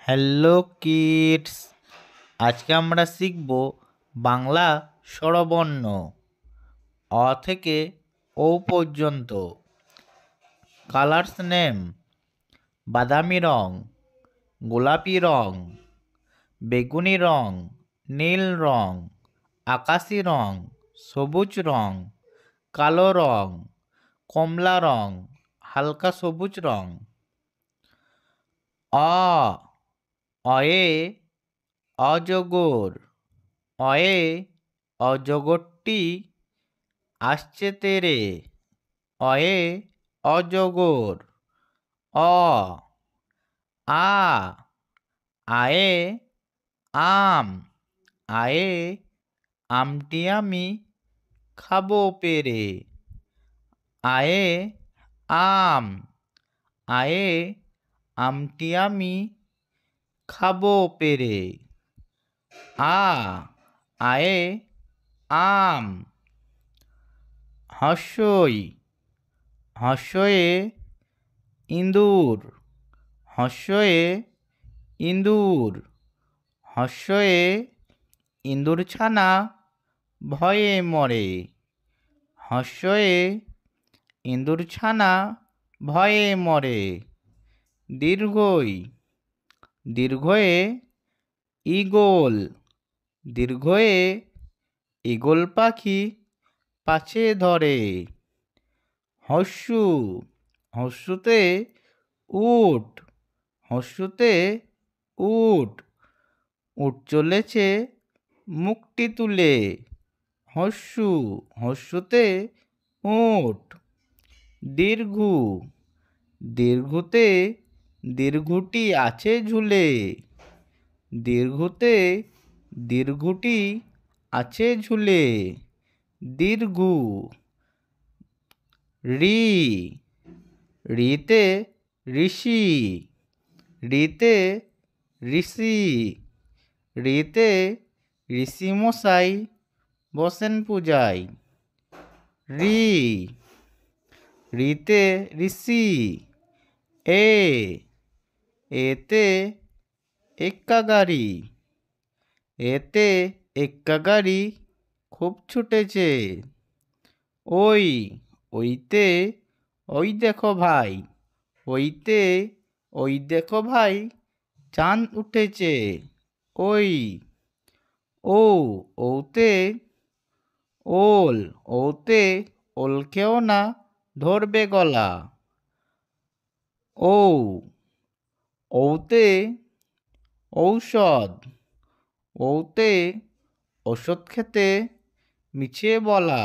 Hello kids, আজকে আমরা শিখব বাংলা স্বরবর্ণ অ থেকে ও পর্যন্ত। কালার্স নেম: বাদামি রং, গোলাপি রং, বেগুনি রং, নীল রং, আকাশি রং, সবুজ রং, কালো রং, কমলা রং, হালকা সবুজ রং। অয়ে অজগর। অয়ে অজগরটি আসছে তেরে। অয়ে অজগর। অ আ আয়ে আম। আয়ে আমটি আমি খাবো পেরে। আয়ে আম। আয়ে আমটি আমি খাবো পেরে। আয়ে আম। হর্ষই হর্ষয়ে ইঁদুর। হর্ষয়ে ইঁদুর। হর্ষয়ে ইঁদুর ছানা ভয়ে মরে। হর্ষয়ে ইঁদুর ছানা ভয়ে মরে। দীর্ঘই দীর্ঘয়ে ঈগল। দীর্ঘয়ে ঈগল পাখি পাছে ধরে। হর্ষু হর্ষুতে উট। হর্ষুতে উট। উট চলেছে মুখটি তুলে। হর্ষু হর্ষুতে উট। দীর্ঘু দীর্ঘুতে দীর্ঘুটি আছে ঝুলে। দীর্ঘুতে দীর্ঘুটি আছে ঝুলে। দীর্ঘু। রি রিতে ঋষি। রিতে ঋষি। রিতে ঋষি মশাই বসেন পূজায়। রি রিতে ঋষি। এতে এক্কা গাড়ি। এতে এক্কা গাড়ি খুব ছুটেছে। ওইতে ওই দেখো ভাই। ওইতে ওই দেখো ভাই চাঁদ উঠেছে। ওতে ওতে ওলকেও না ধরবে গলা। ওতে ঔষধ। ওতে ওষুধ খেতে মিছিয়ে বলা।